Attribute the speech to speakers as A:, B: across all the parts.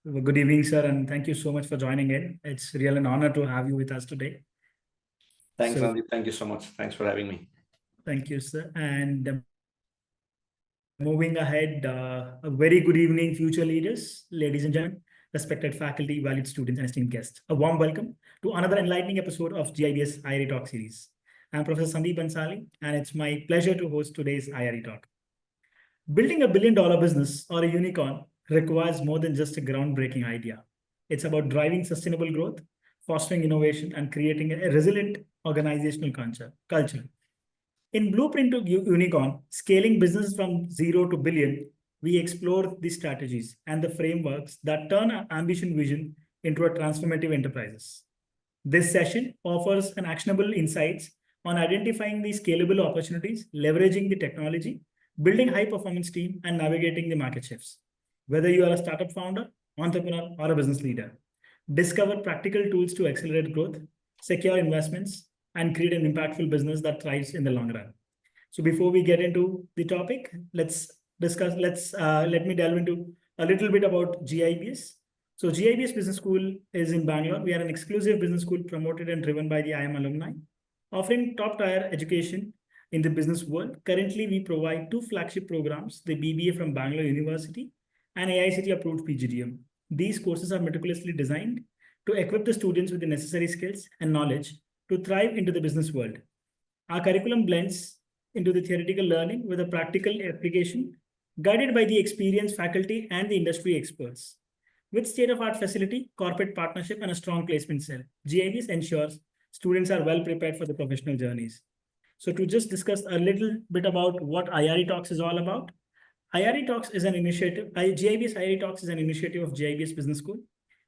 A: Good evening, sir, and thank you so much for joining in. It's really an honor to have you with us today.
B: Thanks,
A: So,
B: Sandeep. Thank you so much. Thanks for having me.
A: thank you, sir. And moving ahead, a very good evening, future leaders, ladies and gentlemen, respected faculty, valued students, and esteemed guests. A warm welcome to another enlightening episode of GIBS IRE Talks Series. I'm Professor Sandeep Bansali, and it's my pleasure to host today's IRE Talk. Building a billion-dollar business or a unicorn requires more than just a groundbreaking idea. It's about driving sustainable growth, fostering innovation, and creating a resilient organizational culture. In Blueprint to Unicorn, scaling business from zero to billion, we explore the strategies and the frameworks that turn our ambition vision into a transformative enterprises. This session offers an actionable insights on identifying the scalable opportunities, leveraging the technology, building high-performance team, and navigating the market shifts. Whether you are a startup founder, entrepreneur, or a business leader, discover practical tools to accelerate growth, secure investments, and create an impactful business that thrives in the long run. So before we get into the topic, let me delve into a little bit about GIBS. So GIBS Business School is in Bangalore. We are an exclusive business school promoted and driven by the IM alumni, offering top-tier education in the business world. Currently, we provide two flagship programs, the BBA from Bangalore University and AICTE-approved PGDM. These courses are meticulously designed to equip the students with the necessary skills and knowledge to thrive into the business world. Our curriculum blends into the theoretical learning with a practical application, guided by the experienced faculty and the industry experts. With state-of-art facility, corporate partnership, and a strong placement cell, GIBS ensures students are well prepared for the professional journeys. So to just discuss a little bit about what IRE Talks is all about, IRE Talks is an initiative, GIBS IRE Talks is an initiative of GIBS Business School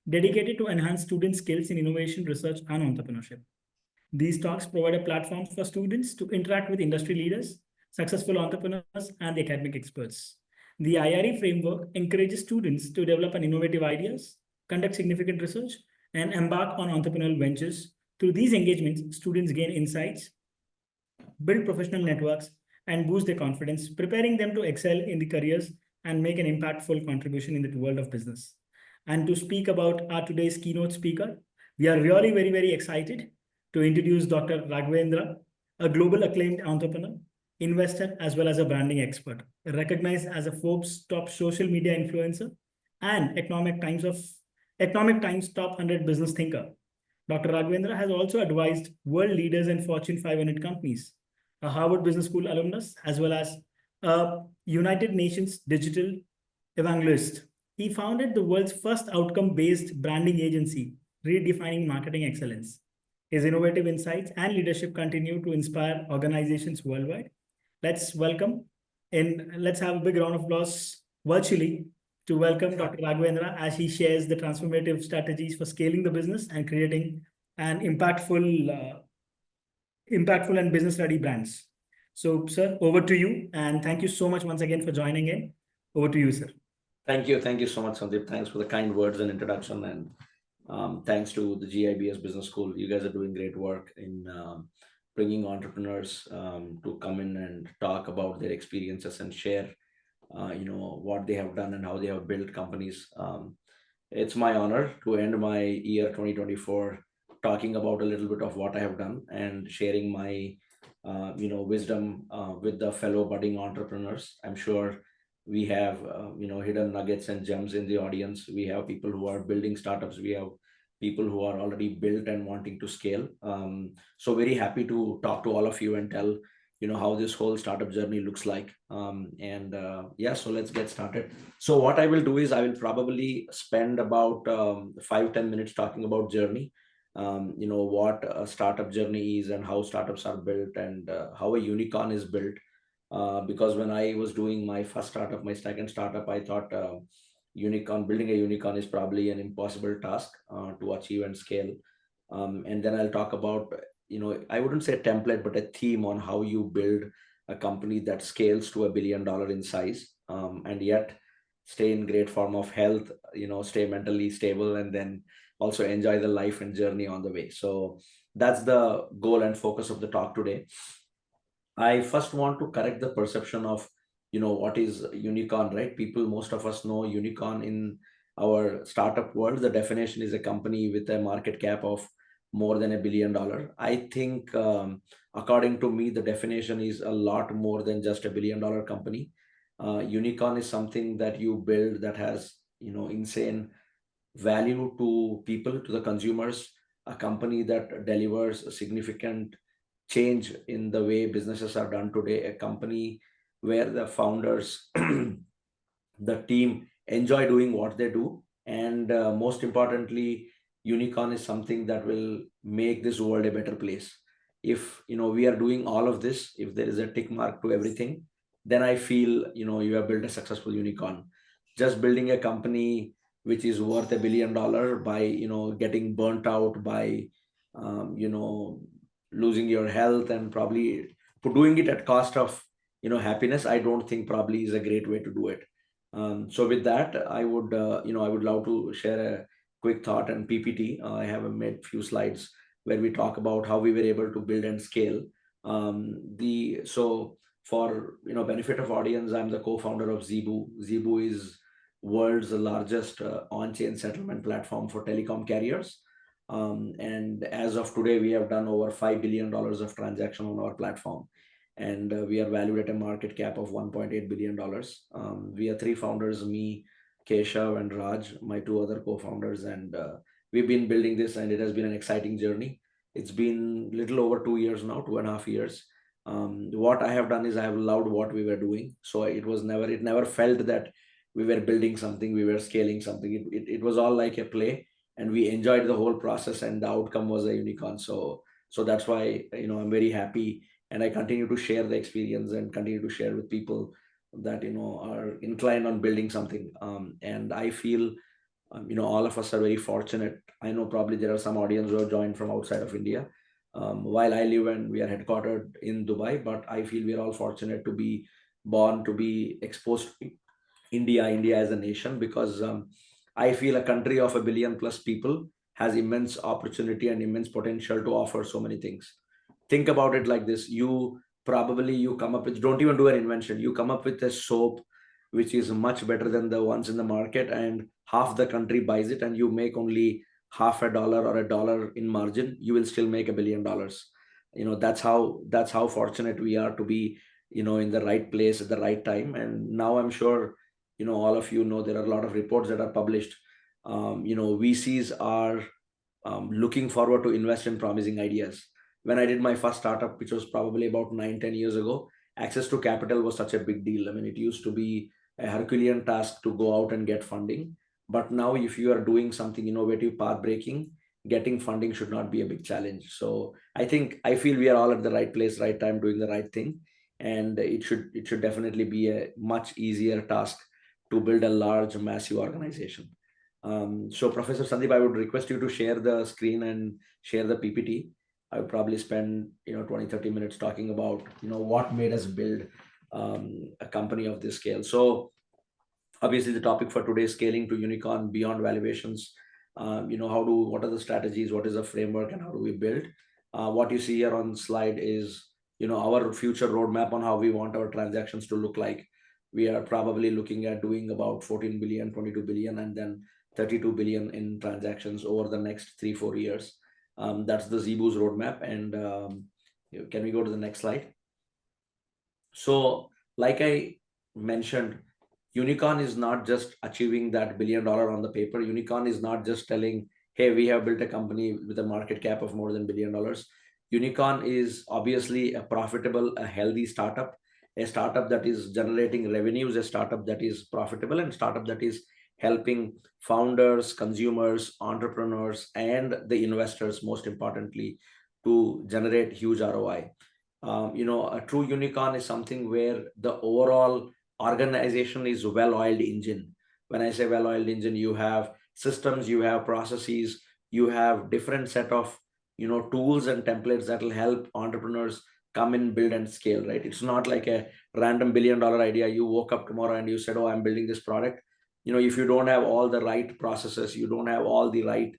A: dedicated to enhance student skills in innovation, research, and entrepreneurship. These talks provide a platform for students to interact with industry leaders, successful entrepreneurs, and the academic experts. The IRE framework encourages students to develop an innovative ideas, conduct significant research, and embark on entrepreneurial ventures. Through these engagements, students gain insights, build professional networks, and boost their confidence, preparing them to excel in the careers and make an impactful contribution in the world of business. And to speak about our today's keynote speaker, we are really very, very excited to introduce Dr. Raghavendra, a global acclaimed entrepreneur, investor, as well as a branding expert, recognized as a Forbes top social media influencer and Economic Times top 100 business thinker. Dr. Raghavendra has also advised world leaders and Fortune 500 companies, a Harvard Business School alumnus, as well as a United Nations Digital Evangelist. He founded the world's first outcome-based branding agency, redefining marketing excellence. His innovative insights and leadership continue to inspire organizations worldwide. Let's have a big round of applause virtually to welcome Dr. Raghavendra as he shares the transformative strategies for scaling the business and creating an impactful and business-ready brands. So, sir, over to you. And thank you so much once again for joining in. Over to you, sir.
B: Thank you. Thank you so much, Sandeep. Thanks for the kind words and introduction. And thanks to the GIBS Business School. You guys are doing great work in bringing entrepreneurs to come in and talk about their experiences and share, what they have done and how they have built companies. It's my honor to end my year 2024 talking about a little bit of what I have done and sharing my, wisdom with the fellow budding entrepreneurs. I'm sure we have, hidden nuggets and gems in the audience. We have people who are building startups. We have people who are already built and wanting to scale. So very happy to talk to all of you and tell, how this whole startup journey looks like. So let's get started. So what I will do is I will probably spend about 5-10 minutes talking about journey. What a startup journey is and how startups are built and how a unicorn is built. Because when I was doing my first startup, my second startup, I thought building a unicorn is probably an impossible task to achieve and scale. And then I'll talk about, I wouldn't say template, but a theme on how you build a company that scales to $1 billion in size, and yet stay in great form of health, stay mentally stable, and then also enjoy the life and journey on the way. So that's the goal and focus of the talk today. I first want to correct the perception of, what is unicorn, right? People, most of us know unicorn in our startup world, the definition is a company with a market cap of more than $1 billion. I think, according to me, the definition is a lot more than just $1 billion company. Unicorn is something that you build that has, insane value to people, to the consumers, a company that delivers a significant change in the way businesses are done today, a company where the founders, the team enjoy doing what they do, and most importantly, unicorn is something that will make this world a better place. If we are doing all of this, if there is a tick mark to everything, then I feel you have built a successful unicorn. Just building a company which is worth $1 billion by getting burnt out, by losing your health, and probably doing it at cost of happiness, I don't think probably is a great way to do it. So with that, I would love to share a quick thought and PPT. I have made few slides where we talk about how we were able to build and scale. So for benefit of audience, I'm the co-founder of Zeebu. Zeebu is world's largest on-chain settlement platform for telecom carriers. And as of today, we have done over $5 billion of transaction on our platform, and we are valued at a market cap of $1.8 billion. We are three founders, me, Keshav, and Raj, my two other co-founders, and we've been building this, and it has been an exciting journey. It's been little over 2 years now, 2.5 years. What I have done is I have loved what we were doing. So it never felt that we were building something, we were scaling something. It was all like a play, and we enjoyed the whole process, and the outcome was a unicorn. So that's why I'm very happy, and I continue to share the experience and continue to share with people that are inclined on building something. And I feel all of us are very fortunate. I know probably there are some audience who have joined from outside of India. While I live and we are headquartered in Dubai, but I feel we are all fortunate to be born, to be exposed to India as a nation, because I feel a country of 1 billion plus people has immense opportunity and immense potential to offer so many things. Think about it like this: you come up with, don't even do an invention, you come up with a soap which is much better than the ones in the market, and half the country buys it, and you make only half a dollar or $1 in margin, you will still make $1 billion. That's how fortunate we are to be in the right place at the right time. And now I'm sure all of there are a lot of reports that are published. VCs are looking forward to invest in promising ideas. When I did my first startup, which was probably about 9-10 years ago, access to capital was such a big deal. I mean, it used to be a Herculean task to go out and get funding. But now, if you are doing something innovative, path breaking, getting funding should not be a big challenge. So I feel we are all at the right place, right time, doing the right thing. And it should definitely be a much easier task to build a large, massive organization. So Professor Sandeep, I would request you to share the screen and share the PPT. I would probably spend 20-30 minutes talking about what made us build a company of this scale. So obviously the topic for today is scaling to unicorn beyond valuations. What are the strategies, what is the framework, and how do we build? What you see here on slide is our future roadmap on how we want our transactions to look like. We are probably looking at doing about 14 billion, 22 billion, and then 32 billion in transactions over the next 3-4 years. That's the Zeebu's roadmap. And can we go to the next slide? So like I mentioned, unicorn is not just achieving that $1 billion on the paper. Unicorn is not just telling, hey, we have built a company with a market cap of more than $1 billion. Unicorn is obviously a profitable, a healthy startup, a startup that is generating revenues, a startup that is profitable, and startup that is helping founders, consumers, entrepreneurs, and the investors, most importantly, to generate huge ROI. A true unicorn is something where the overall organization is well-oiled engine. When I say well-oiled engine, you have systems, you have processes, you have different set of tools and templates that will help entrepreneurs come in, build, and scale, right? It's not like a random $1 billion idea. You woke up tomorrow and you said, oh, I'm building this product. If you don't have all the right processes, you don't have all the right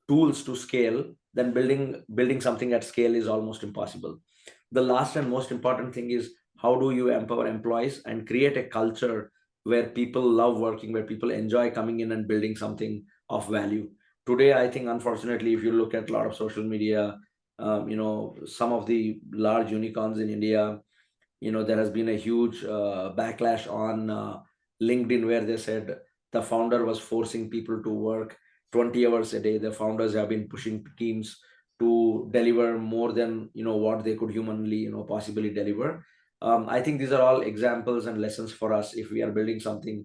B: tools to scale, then building something at scale is almost impossible. The last and most important thing is, how do you empower employees and create a culture where people love working, where people enjoy coming in and building something of value. Today, I think, unfortunately, if you look at a lot of social media, some of the large unicorns in India, there has been a huge backlash on LinkedIn, where they said the founder was forcing people to work 20 hours a day. The founders have been pushing teams to deliver more than what they could humanly possibly deliver. I think these are all examples and lessons for us. If we are building something,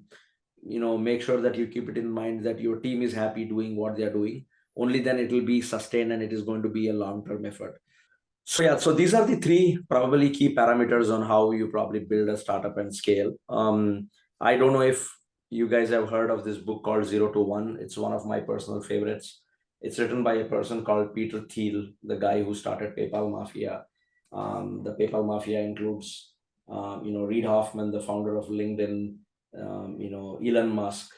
B: make sure that you keep it in mind that your team is happy doing what they are doing. Only then it will be sustained, and it is going to be a long-term effort. So yeah, so these are the three probably key parameters on how you probably build a startup and scale. I don't know if you guys have heard of this book called 0 to 1. It's one of my personal favorites. It's written by a person called Peter Thiel, the guy who started PayPal Mafia. The PayPal Mafia includes, Reid Hoffman, the founder of LinkedIn, Elon Musk,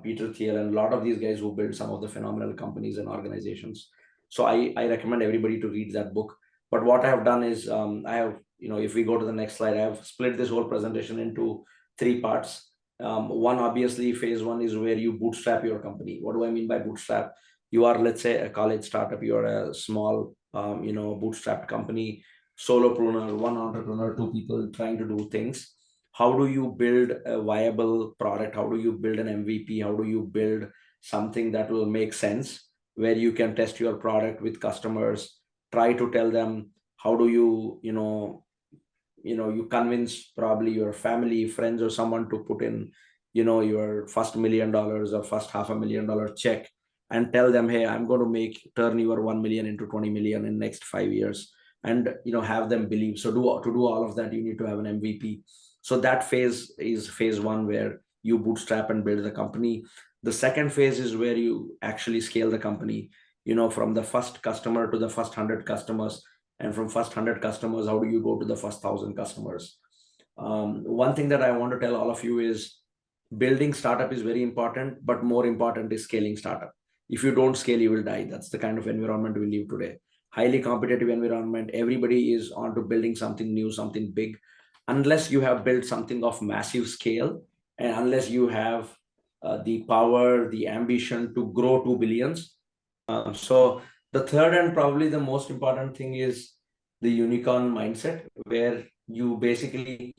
B: Peter Thiel, and a lot of these guys who build some of the phenomenal companies and organizations. So I recommend everybody to read that book. But what I have done is I have, if we go to the next slide, I have split this whole presentation into 3 parts. One, obviously, phase 1 is where you bootstrap your company. What do I mean by bootstrap? You are, let's say, a college startup. You are a small, bootstrapped company, solopreneur, one entrepreneur, 2 people trying to do things. How do you build a viable product? How do you build an MVP? How do you build something that will make sense, where you can test your product with customers, try to tell them how do you you convince probably your family, friends, or someone to put in your first $1 million or first $500,000 check, and tell them, hey, I'm going to turn your 1 million into 20 million in next 5 years, and have them believe. So to do all of that, you need to have an MVP. So that phase is phase 1, where you bootstrap and build the company. The second phase is where you actually scale the company, from the first customer to the first 100 customers, and from first 100 customers, how do you go to the first 1,000 customers? One thing that I want to tell all of you is building startup is very important, but more important is scaling startup. If you don't scale, you will die. That's the kind of environment we live today. Highly competitive environment. Everybody is on to building something new, something big. Unless you have built something of massive scale, and unless you have the power, the ambition to grow to billions. So the third and probably the most important thing is the unicorn mindset, where you basically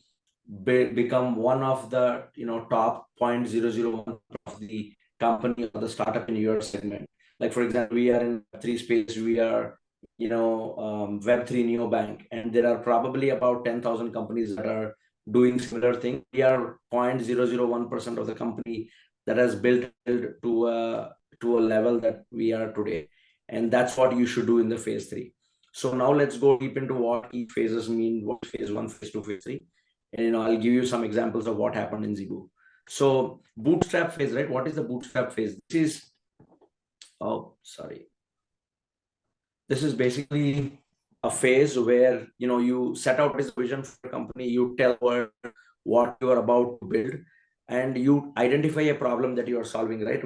B: become one of the top 0.001 of the company or the startup in your segment. Like, for example, we are in Web3 space. We are Web3 neobank, and there are probably about 10,000 companies that are doing similar thing. We are 0.001% of the company that has built to a level that we are today. And that's what you should do in the phase 3. So now let's go deep into what each phases mean, what phase 1, phase 2, phase 3. And I'll give you some examples of what happened in Zeebu. So bootstrap phase, right? What is the bootstrap phase? This is basically a phase where you set out this vision for a company, you tell what you are about to build, and you identify a problem that you are solving, right?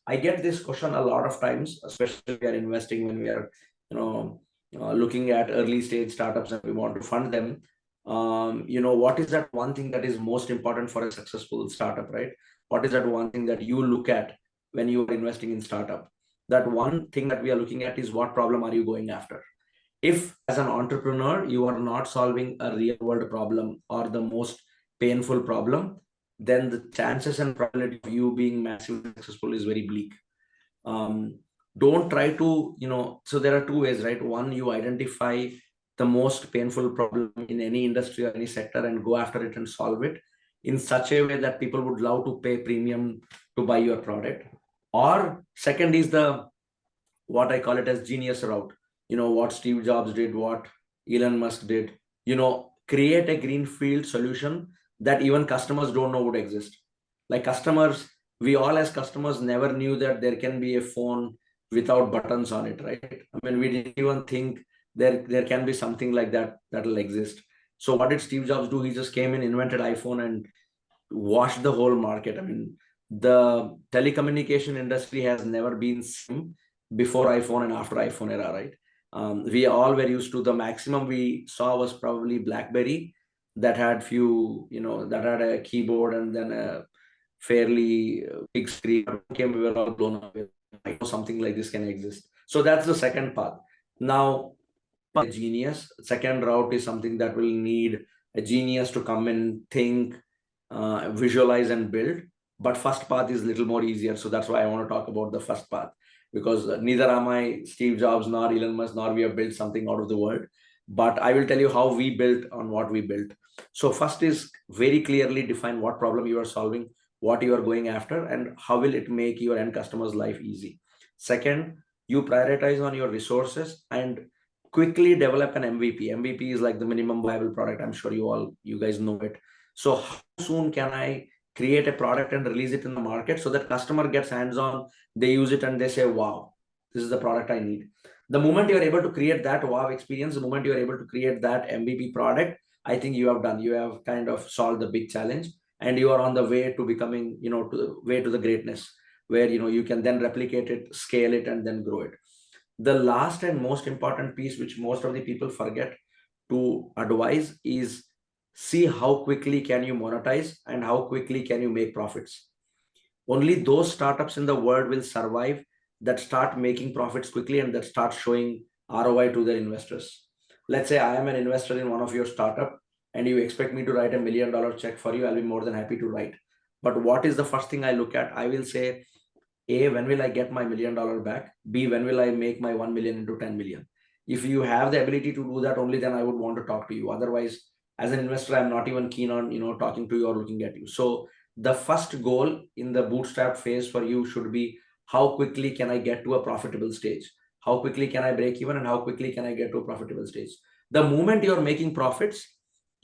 B: I get this question a lot of times, especially when we are investing, when we are looking at early stage startups and we want to fund them. What is that one thing that is most important for a successful startup, right? What is that one thing that you look at when you are investing in startup? That one thing that we are looking at is, what problem are you going after? If as an entrepreneur, you are not solving a real world problem or the most painful problem, then the chances and probability of you being massively successful is very bleak. Don't try to, so there are 2 ways, right? One, you identify the most painful problem in any industry or any sector and go after it and solve it in such a way that people would love to pay premium to buy your product. Or second is what I call it as genius route. What Steve Jobs did, what Elon Musk did, create a greenfield solution that even customers don't know would exist. Like we all as customers never knew that there can be a phone without buttons on it, right? I mean, we didn't even think there can be something like that will exist. So what did Steve Jobs do? He just came in, invented iPhone, and washed the whole market. I mean, the telecommunication industry has never been same before iPhone and after iPhone era, right? We all were used to, the maximum we saw was probably BlackBerry. that had few, that had a keyboard and then a fairly big screen came, we were all blown away. I know something like this can exist. So that's the second path. Now, a genius. Second route is something that will need a genius to come and think, visualize and build. But first path is a little more easier. So that's why I want to talk about the first path, because neither am I Steve Jobs nor Elon Musk, nor we have built something out of the world. But I will tell you how we built on what we built. So first is very clearly define what problem you are solving, what you are going after, and how will it make your end customer's life easy. Second, you prioritize on your resources and quickly develop an MVP. MVP is like the minimum viable product. I'm sure you guys know it. So how soon can I create a product and release it in the market so that customer gets hands on, they use it and they say, wow, this is the product I need. The moment you're able to create that wow experience, the moment you're able to create that MVP product, I think you have kind of solved the big challenge, and you are on the way to becoming, to the way to the greatness, where, you can then replicate it, scale it, and then grow it. The last and most important piece, which most of the people forget to advise, is see how quickly can you monetize and how quickly can you make profits. Only those startups in the world will survive that start making profits quickly and that start showing ROI to their investors. Let's say I am an investor in one of your startup and you expect me to write $1 million check for you. I'll be more than happy to write. But what is the first thing I look at? I will say, A, when will I get my $1 million back? B, when will I make my 1 million into 10 million? If you have the ability to do that, only then I would want to talk to you. Otherwise, as an investor, I'm not even keen on, talking to you or looking at you. So the first goal in the bootstrap phase for you should be, how quickly can I get to a profitable stage? How quickly can I break even and how quickly can I get to a profitable stage? The moment you're making profits,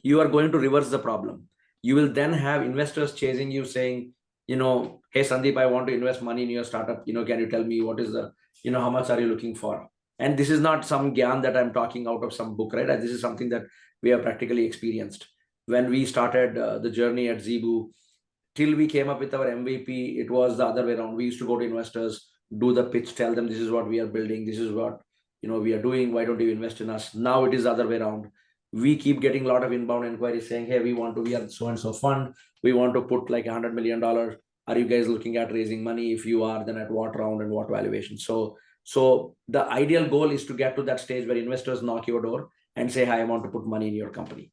B: you are going to reverse the problem. You will then have investors chasing you saying, hey, Sandeep, I want to invest money in your startup. Can you tell me what is the, how much are you looking for? And this is not some gyan that I'm talking out of some book, right? This is something that we have practically experienced. When we started the journey at Zeebu, till we came up with our MVP, it was the other way around. We used to go to investors, do the pitch, tell them this is what we are building, this is what we are doing. Why don't you invest in us? Now it is the other way around. We keep getting a lot of inbound inquiries saying, hey, we are so and so fund. We want to put like $100 million. Are you guys looking at raising money? If you are, then at what round and what valuation? So the ideal goal is to get to that stage where investors knock your door and say, hi, I want to put money in your company.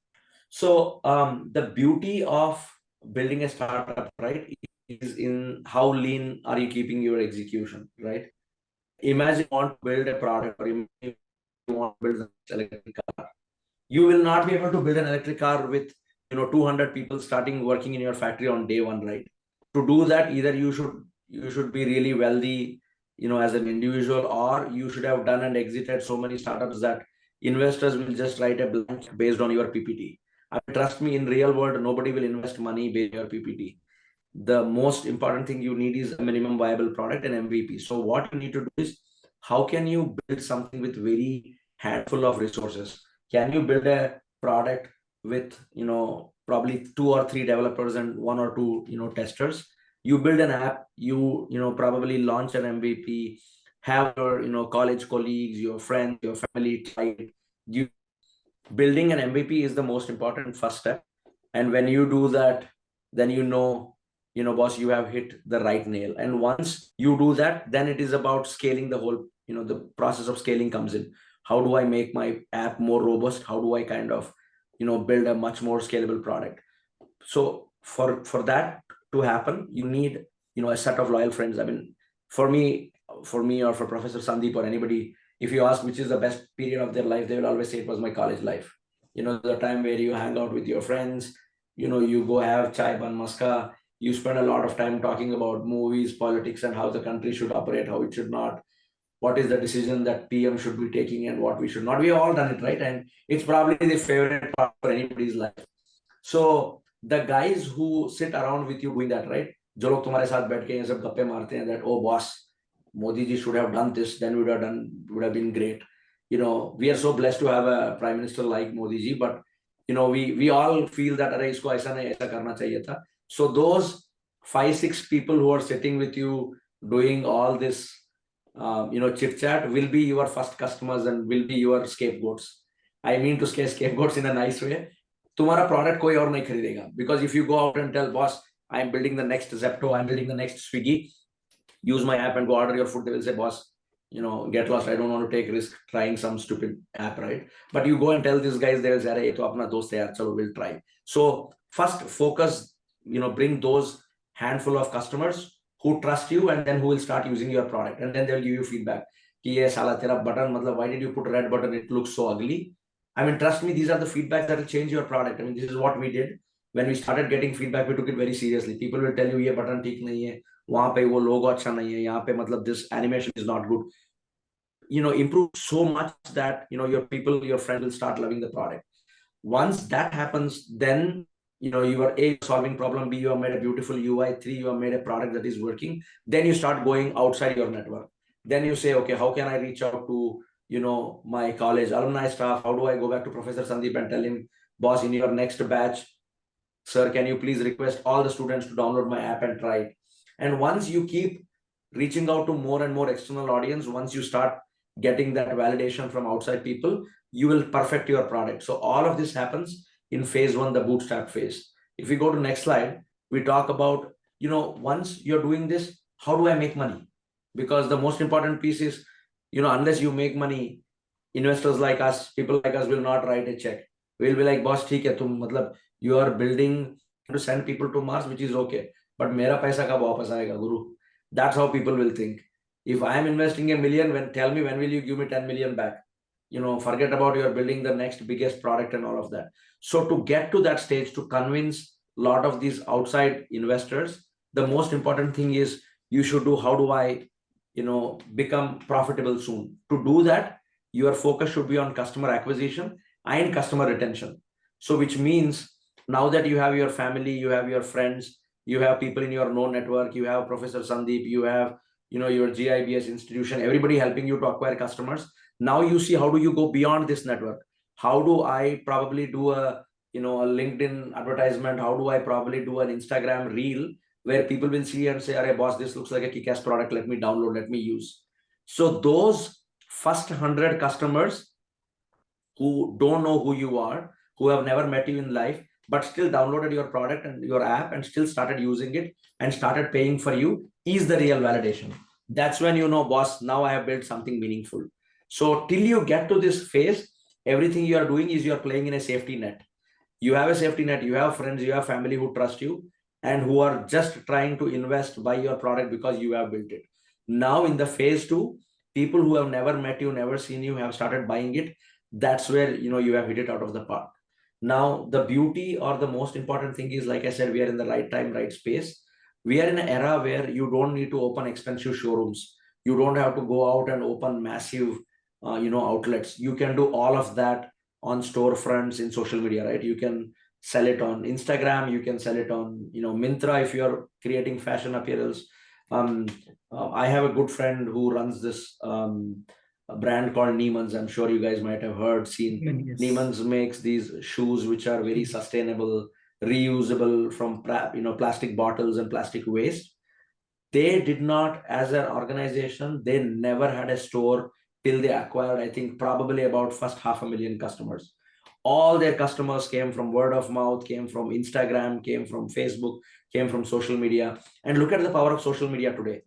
B: So the beauty of building a startup, right, is in how lean are you keeping your execution, right? Imagine you want to build a product, or you want to build an electric car. You will not be able to build an electric car with 200 people starting working in your factory on day one, right? To do that, either you should be really wealthy, as an individual, or you should have done and exited so many startups that investors will just write a blank based on your PPT. Trust me, in real world, nobody will invest money based on your PPT. The most important thing you need is a minimum viable product and MVP. So what you need to do is, how can you build something with very handful of resources? Can you build a product with probably 2 or 3 developers and 1 or 2 testers? You build an app, you probably launch an MVP, have your college colleagues, your friends, your family try it. You building an MVP is the most important first step. And when you do that, then boss, you have hit the right nail. And once you do that, then it is about scaling the whole, the process of scaling comes in. How do I make my app more robust? How do I kind of, build a much more scalable product? So for that to happen, you need, a set of loyal friends. I mean, for me, or for Professor Sandeep or anybody, if you ask which is the best period of their life, they will always say it was my college life. The time where you hang out with your friends, you go have chai ban maska, you spend a lot of time talking about movies, politics, and how the country should operate, how it should not, what is the decision that PM should be taking and what we should not. We have all done it, right? And it's probably the favorite part for anybody's life. So the guys who sit around with you doing that, right? जो लोग तुम्हारे साथ बैठ के ये सब गप्पे मारते हैं, that, oh boss, Modi ji should have done this, then would have been great. We are so blessed to have a prime minister like Modi ji, but we all feel that अरे इसको ऐसा नहीं ऐसा करना चाहिए था. So those 5-6 people who are sitting with you doing all this chit chat will be your first customers and will be your scapegoats. I mean to say scapegoats in a nice way. तुम्हारा product कोई और नहीं खरीदेगा. Because if you go out and tell boss, I'm building the next Zepto, I'm building the next Swiggy, use my app and go order your food, they will say, boss, get lost. I don't want to take risk trying some stupid app, right? But you go and tell these guys, they will say, hey, to apna dost hai, chalo, we'll try. So first focus, bring those handful of customers who trust you and then who will start using your product, and then they'll give you feedback. Ki ye sala tera button, matlab, why did you put red button? It looks so ugly. I mean, trust me, these are the feedbacks that will change your product. I mean, this is what we did. When we started getting feedback, we took it very seriously. People will tell you, ye button theek nahi hai, वहां पे वो लोगो अच्छा नहीं है, यहाँ पे मतलब this animation is not good. Improve so much that your people, your friends will start loving the product. Once that happens, then you are A, solving problem, B, you have made a beautiful UI, 3, you have made a product that is working. Then you start going outside your network. Then you say, okay, how can I reach out to my college alumni staff? How do I go back to Professor Sandeep and tell him, boss, in your next batch, sir, can you please request all the students to download my app and try it? And once you keep reaching out to more and more external audience, once you start getting that validation from outside people, you will perfect your product. So all of this happens in phase 1, the bootstrap phase. If we go to next slide, we talk about, once you're doing this, how do I make money? Because the most important piece is, unless you make money, investors like us, people like us will not write a check. We'll be like, boss, theek hai, tum matlab, you are building to send people to Mars, which is okay. But mera paisa kab wapas aayega, Guru? That's how people will think. If I am investing $1 million, tell me when will you give me 10 million back? Forget about you're building the next biggest product and all of that. So to get to that stage, to convince a lot of these outside investors, the most important thing is you should do, how do I, become profitable soon? To do that, your focus should be on customer acquisition and customer retention. So which means now that you have your family, you have your friends, you have people in your known network, you have Professor Sandeep, you have your GIBS institution, everybody helping you to acquire customers. Now you see, how do you go beyond this network? How do I probably do a LinkedIn advertisement? How do I probably do an Instagram reel where people will see and say, "Arey boss, this looks like a kick-ass product. Let me download, let me use." So those first 100 customers who don't know who you are, who have never met you in life, but still downloaded your product and your app and still started using it and started paying for you, is the real validation. That's when boss, now I have built something meaningful. So till you get to this phase, everything you are doing is you're playing in a safety net. You have a safety net, you have friends, you have family who trust you and who are just trying to invest, buy your product because you have built it. Now in the phase 2, people who have never met you, never seen you, have started buying it. That's where you have hit it out of the park. Now the beauty, or the most important thing is, like I said, we are in the right time, right space. We are in an era where you don't need to open expensive showrooms. You don't have to go out and open massive outlets. You can do all of that on storefronts in social media, right? You can sell it on Instagram, you can sell it on Myntra if you're creating fashion apparels. I have a good friend who runs this a brand called Neiman's. I'm sure you guys might have heard, seen.
A: Yes.
B: Neiman's makes these shoes which are very sustainable, reusable from plastic bottles and plastic waste. They did not, as an organization, they never had a store till they acquired, I think, probably about first 500,000 customers. All their customers came from word of mouth, came from Instagram, came from Facebook, came from social media. And look at the power of social media today.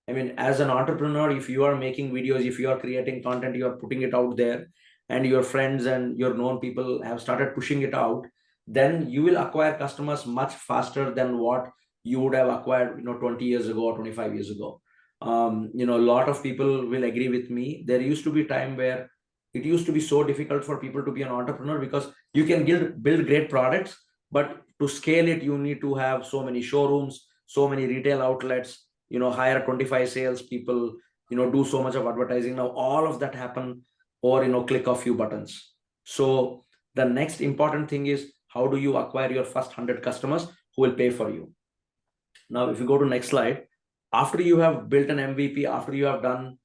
B: I mean, as an entrepreneur, if you are making videos, if you are creating content, you are putting it out there, and your friends and your known people have started pushing it out, then you will acquire customers much faster than what you would have acquired 20 years ago or 25 years ago. A lot of people will agree with me. There used to be a time where it used to be so difficult for people to be an entrepreneur, because you can build great products, but to scale it, you need to have so many showrooms, so many retail outlets, hire 25 sales people, do so much of advertising. Now all of that happen over click of few buttons. So the next important thing is, how do you acquire your first 100 customers who will pay for you? Now if you go to next slide, after you have built an MVP, after you have done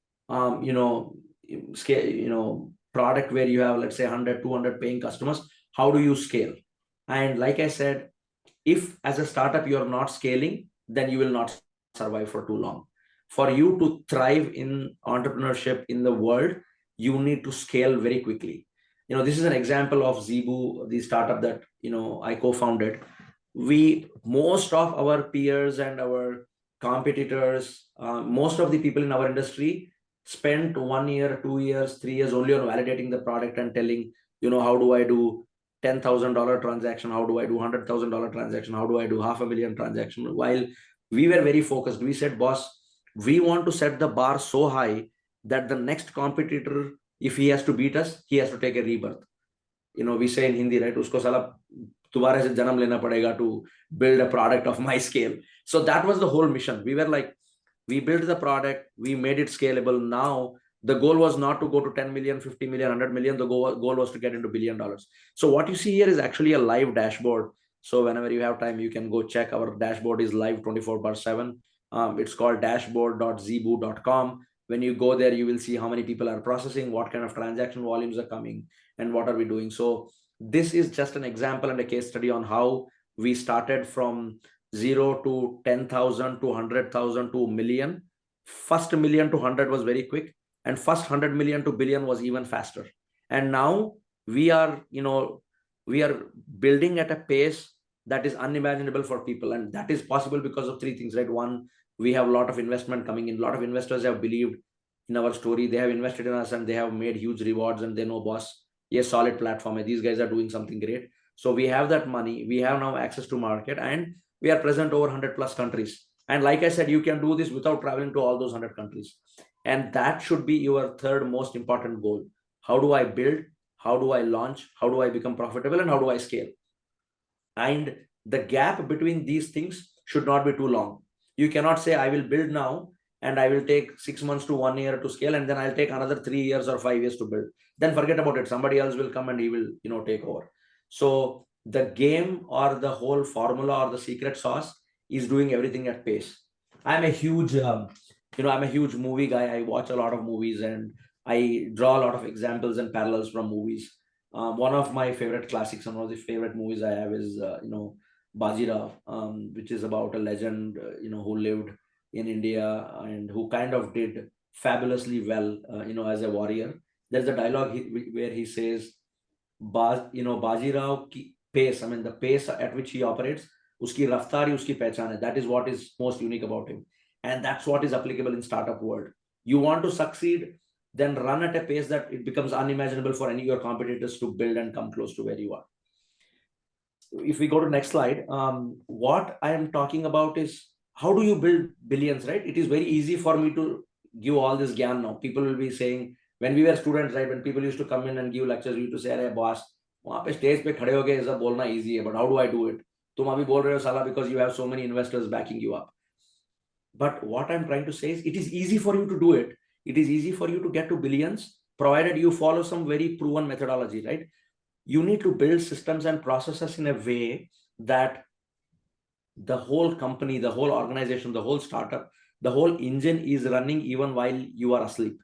B: scale, product where you have, let's say, 100, 200 paying customers, how do you scale? And like I said, if as a startup you're not scaling, then you will not survive for too long. For you to thrive in entrepreneurship in the world, you need to scale very quickly. This is an example of Zeebu, the startup that, I co-founded. Most of our peers and our competitors, most of the people in our industry spent 1 year, 2 years, 3 years only on validating the product and telling, how do I do $10,000 transaction? How do I do $100,000 transaction? How do I do $500,000 transaction? While we were very focused, we said, boss, we want to set the bar so high that the next competitor, if he has to beat us, he has to take a rebirth. We say in Hindi, right? Usko sala दोबारा से जन्म लेना पड़ेगा to build a product of my scale. So that was the whole mission. We were like, we built the product, we made it scalable. Now the goal was not to go to 10 million, 50 million, 100 million. The goal was to get into $1 billion. So what you see here is actually a live dashboard. So whenever you have time, you can go check. Our dashboard is live 24/7. It's called dashboard.zeebu.com. When you go there, you will see how many people are processing, what kind of transaction volumes are coming, and what are we doing. So this is just an example and a case study on how we started from 0 to 10,000 to 100,000 to 1 million. First 1 million to 100 was very quick, and first 100 million to billion was even faster. And now we are building at a pace that is unimaginable for people, and that is possible because of three things, right? One, we have a lot of investment coming in. A lot of investors have believed in our story. They have invested in us and they have made huge rewards, and they know, boss, yes, solid platform, these guys are doing something great. So we have that money, we have now access to market, and we are present over 100 plus countries. And like I said, you can do this without traveling to all those 100 countries. And that should be your third most important goal. How do I build? How do I launch? How do I become profitable? And how do I scale? And the gap between these things should not be too long. You cannot say, I will build now and I will take 6 months to 1 year to scale, and then I'll take another 3 years or 5 years to build. Then forget about it. Somebody else will come and he will, take over. So the game or the whole formula or the secret sauce is doing everything at pace. I'm a huge, I'm a huge movie guy. I watch a lot of movies and I draw a lot of examples and parallels from movies. One of my favorite classics and one of the favorite movies I have is, Bajirao, which is about a legend, who lived in India and who kind of did fabulously well, as a warrior. There's a dialogue where he says, Bajirao ki pace, the pace at which he operates, uski raftari, uski pehchan hai. That is what is most unique about him. And that's what is applicable in startup world. You want to succeed, then run at a pace that it becomes unimaginable for any of your competitors to build and come close to where you are. If we go to next slide, what I am talking about is how do you build billions, right? It is very easy for me to give all this gyan now. People will be saying, when we were students, right, when people used to come in and give lectures, we used to say, "Hey, boss, वहाँ पे stage पे खड़े होके ऐसा बोलना easy है, but how do I do it? तुम अभी बोल रहे हो साला because you have so many investors backing you up." But what I'm trying to say is, it is easy for you to do it. It is easy for you to get to billions, provided you follow some very proven methodology, right? You need to build systems and processes in a way that the whole company, the whole organization, the whole startup, the whole engine is running even while you are asleep,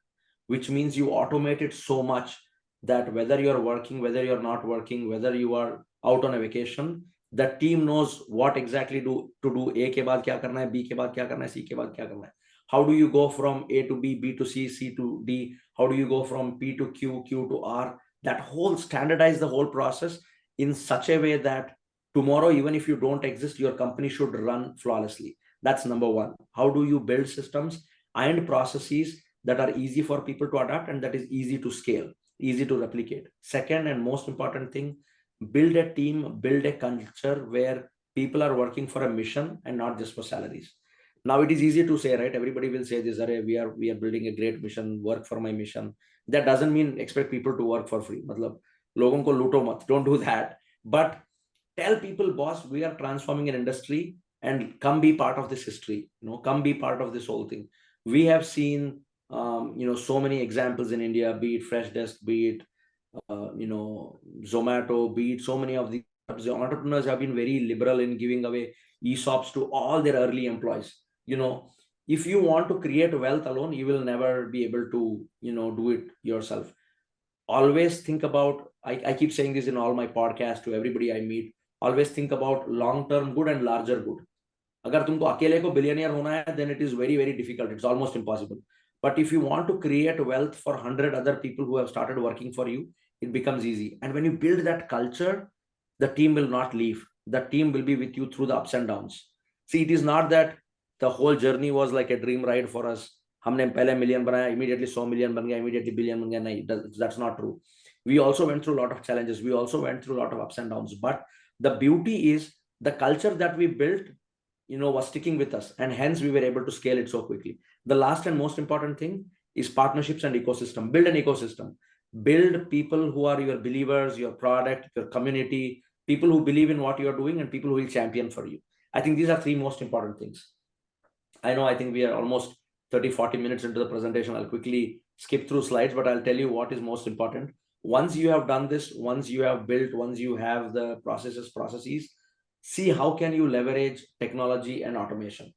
B: which means you automate it so much that whether you're working, whether you're not working, whether you are out on a vacation, the team knows what exactly to do. A के बाद क्या करना है, B के बाद क्या करना है, C के बाद क्या करना है. How do you go from A to B, B to C, C to D? How do you go from P to Q, Q to R? That whole standardize the whole process in such a way that tomorrow, even if you don't exist, your company should run flawlessly. That's number one. How do you build systems and processes that are easy for people to adapt and that is easy to scale, easy to replicate? Second and most important thing, build a team, build a culture where people are working for a mission and not just for salaries. Now it is easy to say, right? Everybody will say this, we are building a great mission, work for my mission. That doesn't mean expect people to work for free. Matlab, logon ko looto mat, don't do that. But tell people, boss, we are transforming an industry and come be part of this history, come be part of this whole thing. We have seen, so many examples in India, be it Freshdesk, be it, Zomato, be it so many of the entrepreneurs have been very liberal in giving away ESOPs to all their early employees. If you want to create wealth alone, you will never be able to, do it yourself. Always think about, I keep saying this in all my podcasts to everybody I meet, always think about long-term good and larger good. अगर तुमको अकेले को billionaire होना है, then it is very, very difficult. It's almost impossible. But if you want to create wealth for 100 other people who have started working for you, it becomes easy. And when you build that culture, the team will not leave. The team will be with you through the ups and downs. See, it is not that the whole journey was like a dream ride for us. हमने पहले million बनाया, immediately 100 million बन गया, immediately billion बन गया. नहीं, that's not true. We also went through a lot of challenges. We also went through a lot of ups and downs. But the beauty is the culture that we built, was sticking with us, and hence we were able to scale it so quickly. The last and most important thing is partnerships and ecosystem. Build an ecosystem. Build people who are your believers, your product, your community, people who believe in what you're doing, and people who will champion for you. I think these are three most important things. I think we are almost 30-40 minutes into the presentation. I'll quickly skip through slides, but I'll tell you what is most important. Once you have done this, once you have built, once you have the processes, see how can you leverage technology and automation.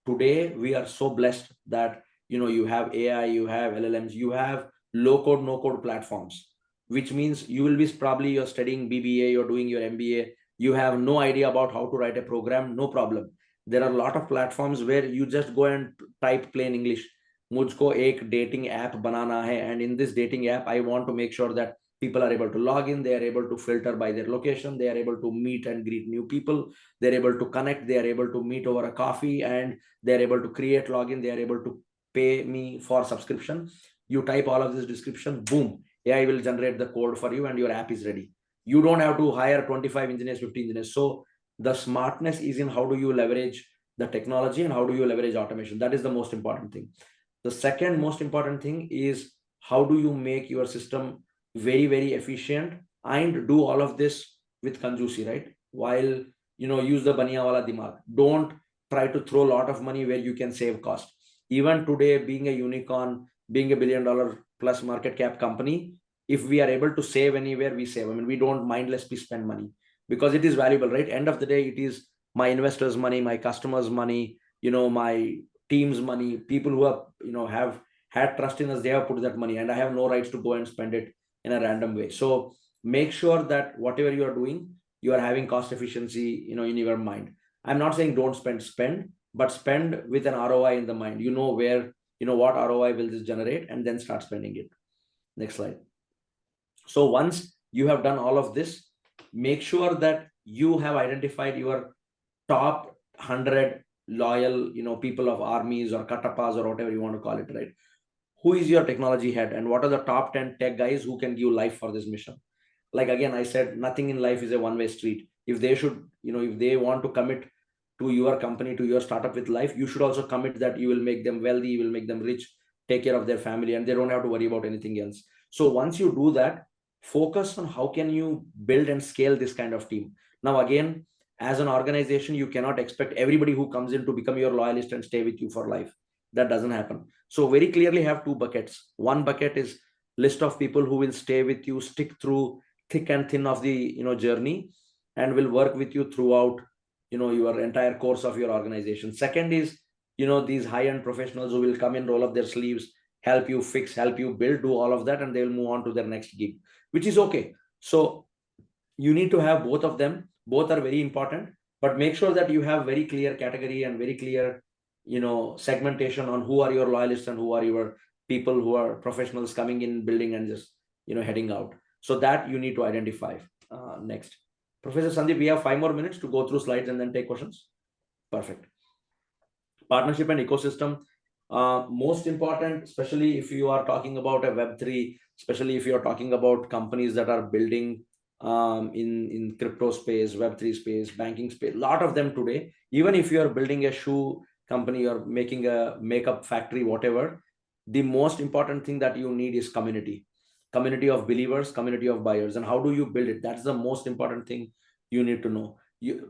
B: Today, we are so blessed that, you have AI, you have LLMs, you have low code, no code platforms, which means you will be probably you're studying BBA, you're doing your MBA, you have no idea about how to write a program, no problem. There are a lot of platforms where you just go and type plain English. मुझको एक dating app बनाना है, and in this dating app, I want to make sure that people are able to log in, they are able to filter by their location, they are able to meet and greet new people, they're able to connect, they are able to meet over a coffee, and they're able to create login, they are able to pay me for subscription. You type all of this description, boom, AI will generate the code for you and your app is ready. You don't have to hire 25 engineers, 50 engineers. So the smartness is in how do you leverage the technology and how do you leverage automation. That is the most important thing. The second most important thing is how do you make your system very, very efficient and do all of this with conjusi, right? While, use the baniya wala dimag. Don't try to throw a lot of money where you can save cost. Even today, being a unicorn, being a $1 billion plus market cap company, if we are able to save anywhere, we save. We don't mindlessly spend money because it is valuable, right? End of the day, it is my investors' money, my customers' money, my team's money, people who have had trust in us, they have put that money, and I have no rights to go and spend it in a random way. So make sure that whatever you are doing, you are having cost efficiency, in your mind. I'm not saying don't spend, but spend with an ROI in the mind. Where, what ROI will this generate, and then start spending it. Next slide. So once you have done all of this, make sure that you have identified your top 100 loyal, people of armies or katapas or whatever you want to call it, right? Who is your technology head, and what are the top 10 tech guys who can give life for this mission? Like, again, I said, nothing in life is a one-way street. If they should, if they want to commit to your company, to your startup with life, you should also commit that you will make them wealthy, you will make them rich, take care of their family, and they don't have to worry about anything else. So once you do that, focus on how can you build and scale this kind of team. Now, again, as an organization, you cannot expect everybody who comes in to become your loyalist and stay with you for life. That doesn't happen. So very clearly have two buckets. One bucket is list of people who will stay with you, stick through thick and thin of the journey, and will work with you throughout your entire course of your organization. Second is these high-end professionals who will come in, roll up their sleeves, help you fix, help you build, do all of that, and they will move on to their next gig, which is okay. So you need to have both of them. Both are very important, but make sure that you have very clear category and very clear segmentation on who are your loyalists and who are your people who are professionals coming in, building, and just heading out. So that you need to identify. Next, Professor Sandeep, we have 5 more minutes to go through slides and then take questions. Perfect. Partnership and ecosystem, most important, especially if you are talking about a Web3, especially if you are talking about companies that are building in crypto space, Web3 space, banking space. A lot of them today, even if you are building a shoe company or making a makeup factory, whatever, the most important thing that you need is community of believers, community of buyers. And how do you build it? That's the most important thing you need to know.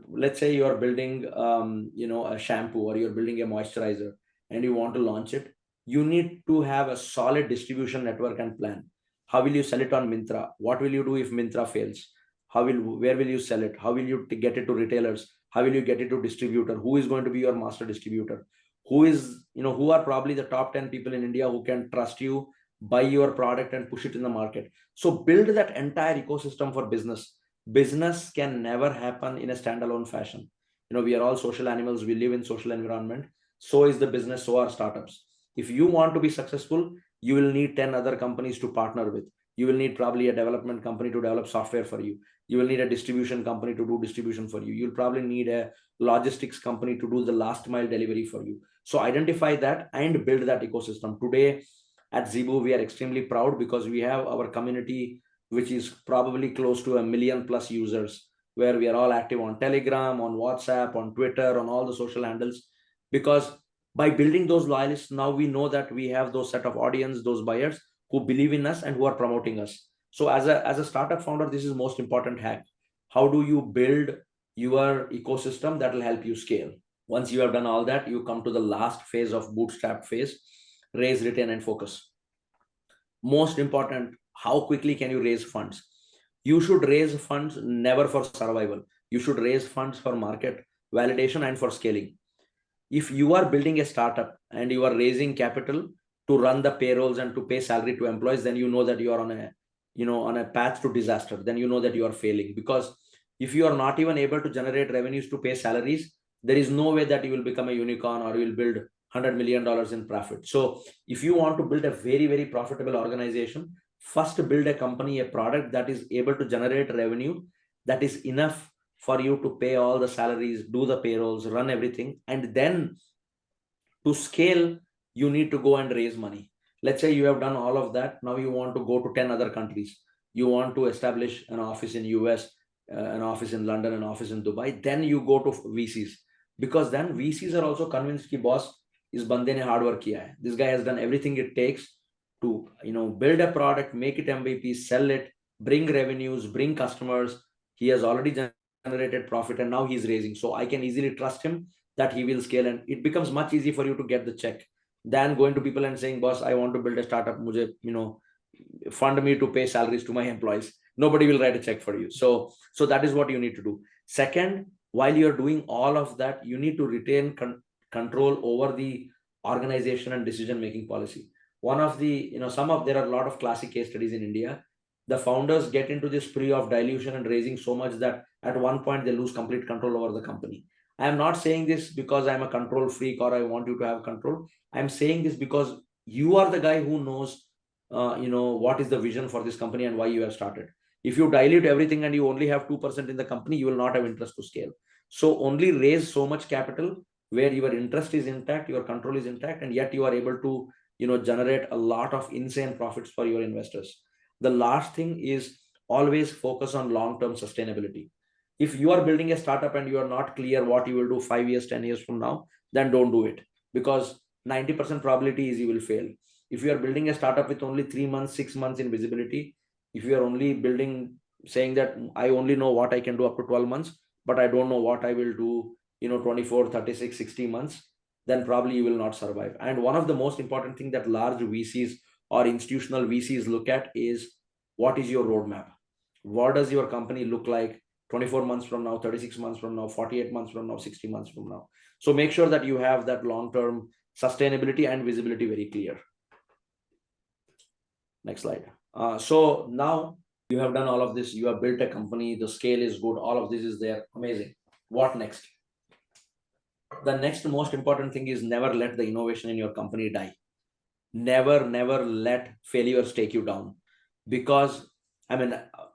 B: Let's say you are building a shampoo, or you're building a moisturizer, and you want to launch it. You need to have a solid distribution network and plan. How will you sell it on Myntra? What will you do if Myntra fails? Where will you sell it? How will you get it to retailers? How will you get it to distributor? Who is going to be your master distributor? Who are probably the top 10 people in India who can trust you, buy your product, and push it in the market? So build that entire ecosystem for business. Business can never happen in a standalone fashion. We are all social animals. We live in social environment. So is the business. So are startups. If you want to be successful, you will need 10 other companies to partner with. You will need probably a development company to develop software for you. You will need a distribution company to do distribution for you. You'll probably need a logistics company to do the last mile delivery for you. So identify that and build that ecosystem. Today at Zeebu, we are extremely proud because we have our community, which is probably close to 1 million plus users, where we are all active on Telegram, on WhatsApp, on Twitter, on all the social handles. Because by building those loyalists, now we know that we have those set of audience, those buyers who believe in us and who are promoting us. So as a startup founder, this is most important hack. How do you build your ecosystem that will help you scale? Once you have done all that, you come to the last phase of bootstrap phase: raise, retain, and focus. Most important, how quickly can you raise funds? You should raise funds never for survival. You should raise funds for market validation and for scaling. If you are building a startup and you are raising capital to run the payrolls and to pay salary to employees, then you know that you are on a path to disaster. Then you know that you are failing, because if you are not even able to generate revenues to pay salaries, there is no way that you will become a unicorn or you will build $100 million in profit. So if you want to build a very, very profitable organization, first build a company, a product that is able to generate revenue that is enough for you to pay all the salaries, do the payrolls, run everything. And then to scale, you need to go and raise money. Let's say you have done all of that. Now you want to go to 10 other countries. You want to establish an office in US, an office in London, an office in Dubai. Then you go to VCs, because then VCs are also convinced ki boss, is bande ne hard work kiya hai. This guy has done everything it takes to build a product, make it MVP, sell it, bring revenues, bring customers. He has already generated profit and now he's raising. So I can easily trust him that he will scale, and it becomes much easier for you to get the check than going to people and saying, boss, I want to build a startup, mujhe, fund me to pay salaries to my employees. Nobody will write a check for you. So that is what you need to do. Second, while you're doing all of that, you need to retain control over the organization and decision making policy. One of the there are a lot of classic case studies in India. The founders get into this spree of dilution and raising so much that at one point they lose complete control over the company. I am not saying this because I'm a control freak or I want you to have control. I'm saying this because you are the guy who knows what is the vision for this company and why you have started. If you dilute everything and you only have 2% in the company, you will not have interest to scale. So only raise so much capital where your interest is intact, your control is intact, and yet you are able to generate a lot of insane profits for your investors. The last thing is always focus on long-term sustainability. If you are building a startup and you are not clear what you will do 5 years, 10 years from now, then don't do it, because 90% probability is you will fail. If you are building a startup with only 3 months, 6 months in visibility, if you are only building, saying that I only know what I can do up to 12 months, but I don't know what I will do, 24, 36, 60 months, then probably you will not survive. And one of the most important thing that large VCs or institutional VCs look at is, what is your roadmap? What does your company look like 24 months from now, 36 months from now, 48 months from now, 60 months from now? So make sure that you have that long-term sustainability and visibility very clear. Next slide. So now you have done all of this. You have built a company. The scale is good. All of this is there. Amazing. What next? The next most important thing is never let the innovation in your company die. Never let failures take you down. Because I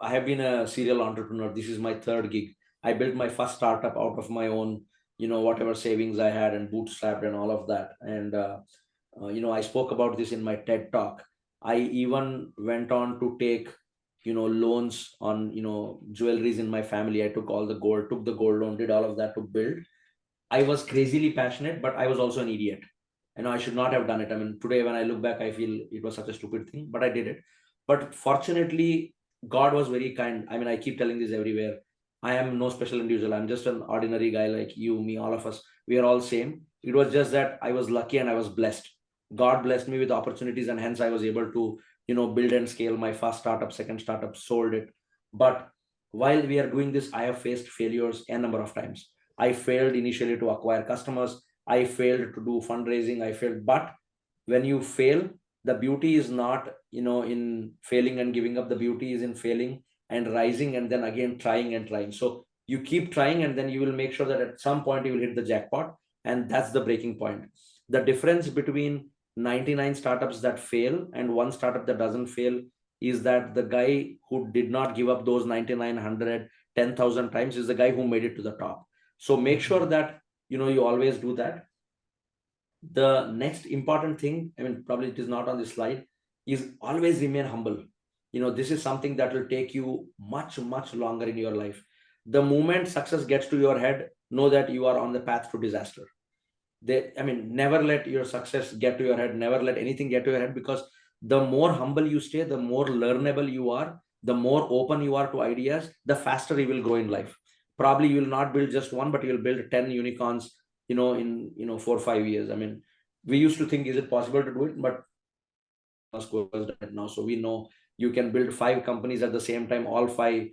B: have been a serial entrepreneur. This is my third gig. I built my first startup out of my own, whatever savings I had and bootstrapped and all of that. And, I spoke about this in my TED talk. I even went on to take, loans on, jewelries in my family. I took the gold loan, did all of that to build. I was crazily passionate, but I was also an idiot. I should not have done it. Today when I look back, I feel it was such a stupid thing, but I did it. But fortunately, God was very kind. I keep telling this everywhere. I am no special individual. I'm just an ordinary guy like you, me, all of us. We are all same. It was just that I was lucky and I was blessed. God blessed me with opportunities, and hence I was able to, build and scale my first startup, second startup, sold it. But while we are doing this, I have faced failures a number of times. I failed initially to acquire customers. I failed to do fundraising. I failed. But when you fail, the beauty is not, in failing and giving up. The beauty is in failing and rising and then again trying and trying. So you keep trying, and then you will make sure that at some point you will hit the jackpot. And that's the breaking point. The difference between 99 startups that fail and one startup that doesn't fail is that the guy who did not give up those 9900 10,000 times is the guy who made it to the top. So make sure that you always do that. The next important thing, I mean, probably it is not on this slide, is always remain humble. This is something that will take you much, much longer in your life. The moment success gets to your head, know that you are on the path to disaster. Never let your success get to your head, never let anything get to your head, because the more humble you stay, the more learnable you are, the more open you are to ideas, the faster you will grow in life. Probably you will not build just one, but you will build 10 unicorns, in 4 or 5 years. I mean, we used to think, is it possible to do it? But now, so we know you can build 5 companies at the same time. All 5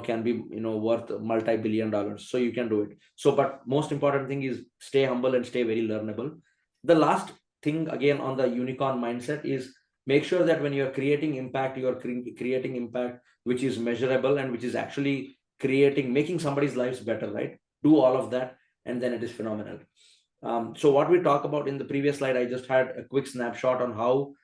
B: can be worth multi-billion dollars, so you can do it. So, but most important thing is stay humble and stay very learnable. The last thing, again, on the unicorn mindset, is make sure that when you're creating impact, you're creating impact which is measurable and which is actually making somebody's lives better, right? Do all of that, and then it is phenomenal. So what we talk about in the previous slide, I just had a quick snapshot on how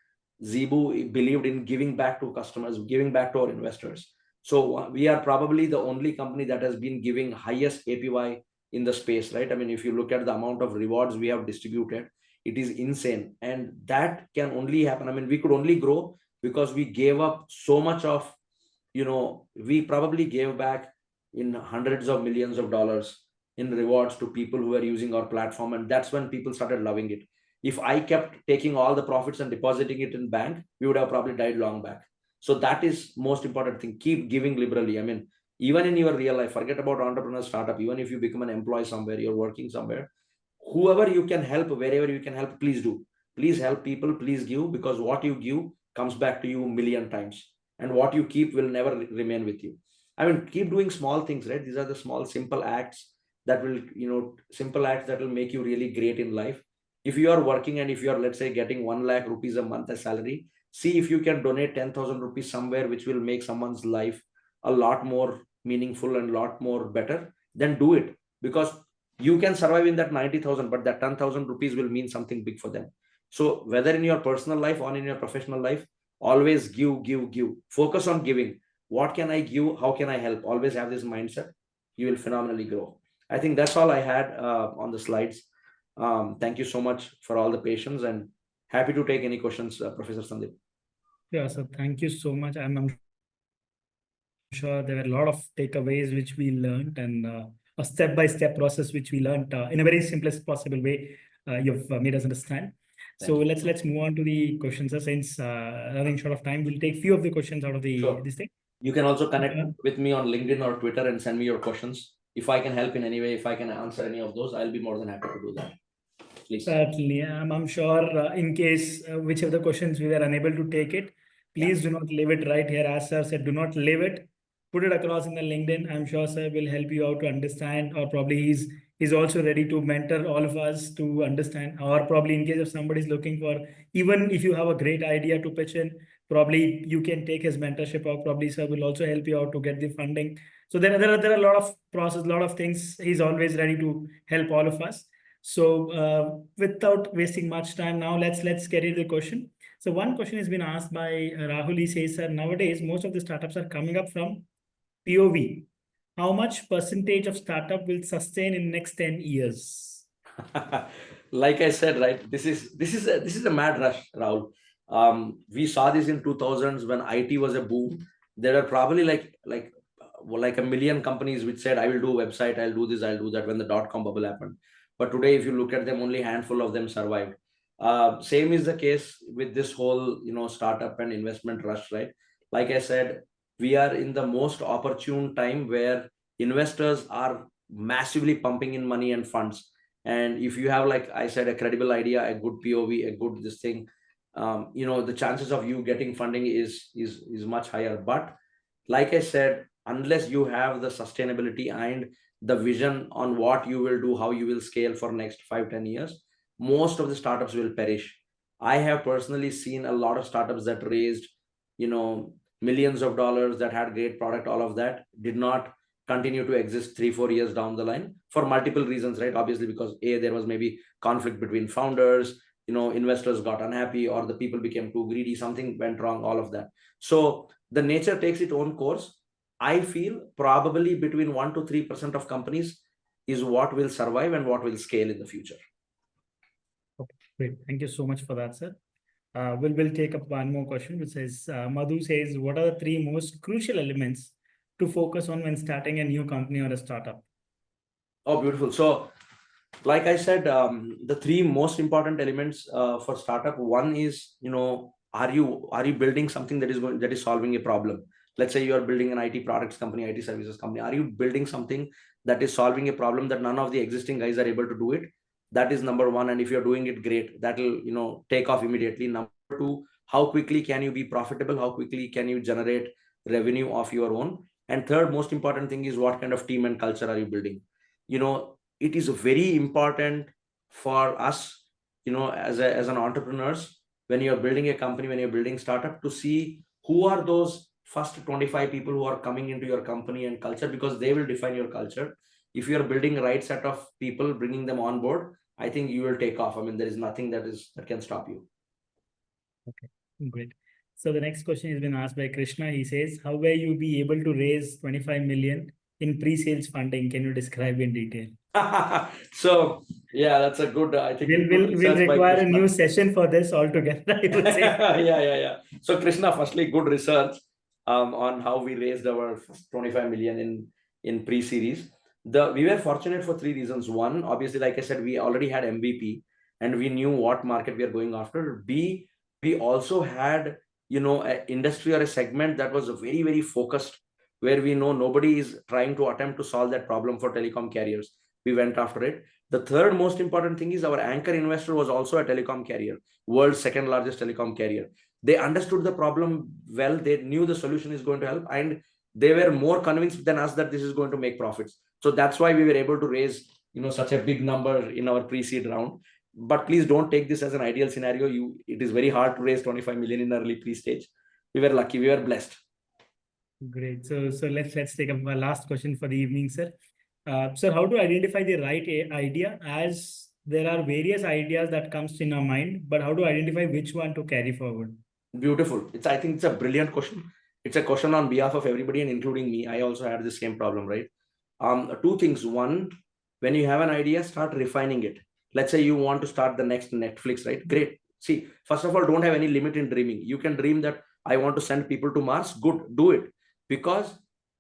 B: Zeebu believed in giving back to customers, giving back to our investors. So we are probably the only company that has been giving highest APY in the space, right? I mean, if you look at the amount of rewards we have distributed, it is insane. And that can only happen. I mean, we could only grow because we gave up so much of, we probably gave back in hundreds of millions of dollars in rewards to people who are using our platform. And that's when people started loving it. If I kept taking all the profits and depositing it in bank, we would have probably died long back. So that is most important thing. Keep giving liberally. I mean, even in your real life, forget about entrepreneur startup. Even if you become an employee somewhere, you're working somewhere, whoever you can help, wherever you can help, please do. Please help people, please give, because what you give comes back to you a million times. And what you keep will never remain with you. I mean, keep doing small things, right? These are the small, simple acts that will, simple acts that will make you really great in life. If you are working and if you are, let's say, getting 1 lakh rupees a month as salary, see if you can donate 10,000 rupees somewhere, which will make someone's life a lot more meaningful and a lot more better. Then do it, because you can survive in that 90,000, but that 10,000 rupees will mean something big for them. So whether in your personal life or in your professional life, always give. Focus on giving. What can I give? How can I help? Always have this mindset. You will phenomenally grow. I think that's all I had on the slides. Thank you so much for all the patience, and happy to take any questions, Professor Sandeep.
A: Yeah, so thank you so much. I'm sure there were a lot of takeaways which we learned, and a step-by-step process which we learned in a very simplest possible way. You've made us understand. So let's move on to the questions. Since running short of time, we'll take few of the questions out of this thing.
B: You can also connect with me on LinkedIn or Twitter and send me your questions. If I can help in any way, if I can answer any of those, I'll be more than happy to do that. Please.
A: Certainly. I'm sure in case which of the questions we were unable to take it, please do not leave it right here. As sir said, do not leave it. Put it across in the LinkedIn. I'm sure sir will help you out to understand, or probably he's also ready to mentor all of us to understand, or probably in case if somebody's looking for, even if you have a great idea to pitch in, probably you can take his mentorship, or probably sir will also help you out to get the funding. So there are a lot of process, a lot of things. He's always ready to help all of us. So without wasting much time now, let's get into the question. So one question has been asked by Rahul. He says, sir, nowadays most of the startups are coming up from POV. How much percentage of startup will sustain in next 10 years?
B: Like I said, right, this is a mad rush, Rahul. We saw this in 2000s when IT was a boom. There are probably like a million companies which said, I will do a website, I'll do this, I'll do that, when the dot-com bubble happened. But today, if you look at them, only a handful of them survived. Same is the case with this whole, startup and investment rush, right? Like I said, we are in the most opportune time where investors are massively pumping in money and funds. And if you have, like I said, a credible idea, a good POV, a good this thing, the chances of you getting funding is much higher. But like I said, unless you have the sustainability and the vision on what you will do, how you will scale for next 5-10 years, most of the startups will perish. I have personally seen a lot of startups that raised, millions of dollars, that had great product, all of that did not continue to exist 3-4 years down the line for multiple reasons, right? Obviously, because there was maybe conflict between founders, investors got unhappy, or the people became too greedy, something went wrong, all of that. So the nature takes its own course. I feel probably between 1 to 3% of companies is what will survive and what will scale in the future.
A: Okay, great. Thank you so much for that, sir. We'll take up one more question, which says, Madhu says, what are the three most crucial elements to focus on when starting a new company or a startup?
B: Oh, beautiful. So, like I said, the three most important elements for startup. One is, are you building something that is solving a problem? Let's say you are building an IT products company, IT services company. Are you building something that is solving a problem that none of the existing guys are able to do it? That is number one. And if you're doing it great, that will take off immediately. Number two, how quickly can you be profitable? How quickly can you generate revenue of your own? And third most important thing is, what kind of team and culture are you building? It is very important for us, as an entrepreneurs, when you're building a company, when you're building startup, to see who are those first 25 people who are coming into your company and culture, because they will define your culture. If you're building the right set of people, bringing them on board, I think you will take off. I mean, there is nothing that can stop you.
A: Okay, great. So the next question has been asked by Krishna. He says, how will you be able to raise 25 million in pre-sales funding? Can you describe in detail?
B: So yeah, that's a good, I think
A: we'll require a new session for this altogether, I would say.
B: Yeah. So Krishna, firstly, good research on how we raised our 25 million in pre-series. We were fortunate for three reasons. One, obviously, like I said, we already had MVP and we knew what market we are going after. B, we also had an industry or a segment that was very, very focused, where we know nobody is trying to attempt to solve that problem for telecom carriers. We went after it. The third most important thing is, our anchor investor was also a telecom carrier, world's second largest telecom carrier. They understood the problem well. They knew the solution is going to help, and they were more convinced than us that this is going to make profits. So that's why we were able to raise such a big number in our pre-seed round. But please don't take this as an ideal scenario. It is very hard to raise 25 million in early pre-stage. We were lucky. We were blessed.
A: Great. So let's take up my last question for the evening, sir. Sir, how to identify the right idea, as there are various ideas that comes in our mind, but how to identify which one to carry forward?
B: Beautiful. I think it's a brilliant question. It's a question on behalf of everybody, and including me. I also had the same problem, right? Two things. One, when you have an idea, start refining it. Let's say you want to start the next Netflix, right? Great. See, first of all, don't have any limit in dreaming. You can dream that I want to send people to Mars. Good, do it. Because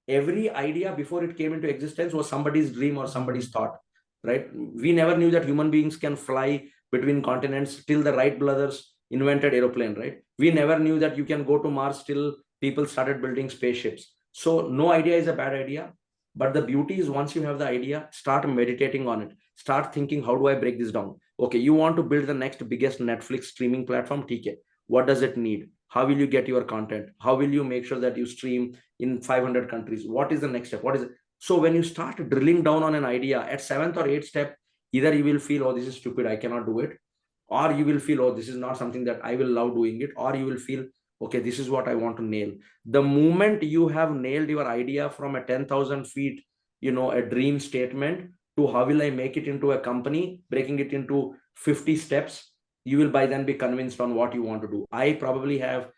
B: every idea before it came into existence was somebody's dream or somebody's thought, right? We never knew that human beings can fly between continents till the Wright brothers invented aeroplane, right? We never knew that you can go to Mars till people started building spaceships. So no idea is a bad idea. But the beauty is, once you have the idea, start meditating on it. Start thinking, how do I break this down? Okay, you want to build the next biggest Netflix streaming platform. TK. What does it need? How will you get your content? How will you make sure that you stream in 500 countries? What is the next step? What is it? So when you start drilling down on an idea at 7th or 8th step, either you will feel, oh, this is stupid, I cannot do it. Or you will feel, oh, this is not something that I will love doing it. Or you will feel, okay, this is what I want to nail. The moment you have nailed your idea from a 10,000 feet, a dream statement, to how will I make it into a company, breaking it into 50 steps, you will by then be convinced on what you want to do. I probably have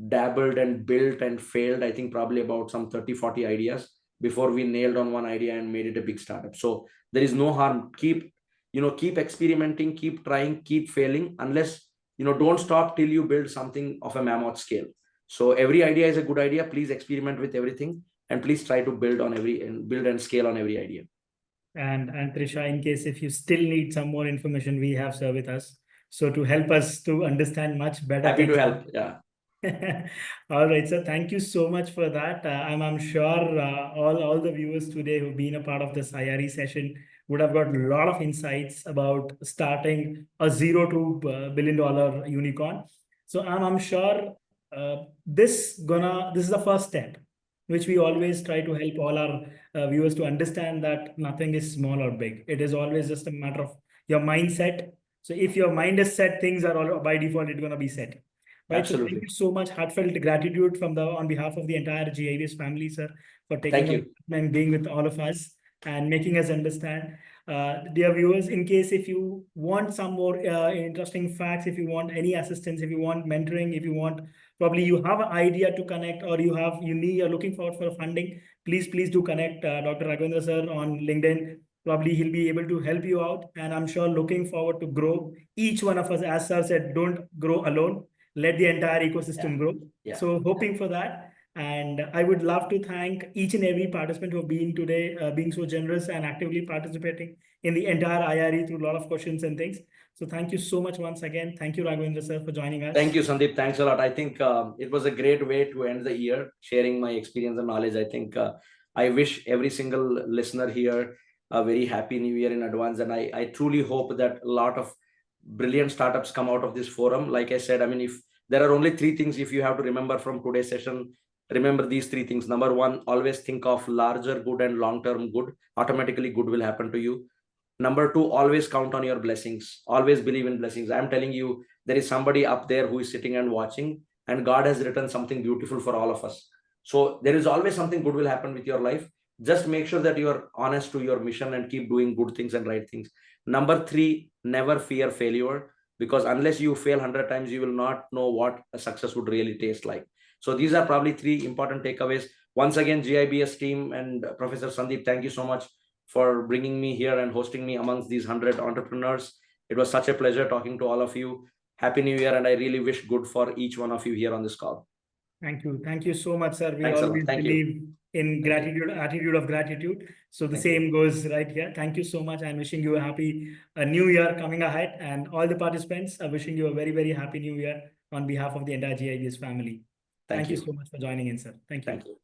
B: dabbled and built and failed, I think probably about some 30, 40 ideas before we nailed on one idea and made it a big startup. So there is no harm. Keep experimenting, keep trying, keep failing, unless, don't stop till you build something of a mammoth scale. So every idea is a good idea. Please experiment with everything, and please try to build and scale on every idea.
A: And Trisha, in case if you still need some more information, we have Sir with us. So to help us to understand much better.
B: Happy to help. Yeah.
A: All right, sir. Thank you so much for that. I'm sure all the viewers today who've been a part of this IRE session would have got a lot of insights about starting a $0 to billion unicorn. So I'm sure this is the first step, which we always try to help all our viewers to understand, that nothing is small or big. It is always just a matter of your mindset. So if your mind is set, things are all by default, it's going to be set. Right.
B: Absolutely.
A: So thank you so much. Heartfelt gratitude on behalf of the entire GIBS family, sir, for taking and being with all of us and making us understand. Dear viewers, in case if you want some more interesting facts, if you want any assistance, if you want mentoring, if you want, probably you have an idea to connect, or you're looking forward for funding, please do connect Dr. Raghavendra sir on LinkedIn. Probably he'll be able to help you out, and I'm sure looking forward to grow. Each one of us, as sir said, don't grow alone. Let the entire ecosystem grow. So hoping for that. And I would love to thank each and every participant who have been today, being so generous and actively participating in the entire IRE through a lot of questions and things. So thank you so much once again. Thank you, Raghavendra sir, for joining us.
B: Thank you, Sandeep. Thanks a lot. I think it was a great way to end the year, sharing my experience and knowledge. I think I wish every single listener here a very happy new year in advance. And I truly hope that a lot of brilliant startups come out of this forum. Like I said, I mean, if there are only three things, if you have to remember from today's session, remember these three things. Number one, always think of larger good and long-term good. Automatically good will happen to you. Number two, always count on your blessings. Always believe in blessings. I'm telling you, there is somebody up there who is sitting and watching, and God has written something beautiful for all of us. So there is always something good will happen with your life. Just make sure that you are honest to your mission and keep doing good things and right things. Number three, never fear failure, because unless you fail 100 times, you will not know what a success would really taste like. So these are probably three important takeaways. Once again, GIBS team and Professor Sandeep, thank you so much for bringing me here and hosting me amongst these 100 entrepreneurs. It was such a pleasure talking to all of you. Happy New Year, and I really wish good for each one of you here on this call.
A: Thank you. Thank you so much, sir. We
B: Thanks
A: always believe in gratitude, attitude of gratitude. So the same goes right here. Thank you so much, and wishing you a happy new year coming ahead. And all the participants are wishing you a very, very happy new year on behalf of the entire GIBS family. Thank you so much for joining in, sir. Thank you.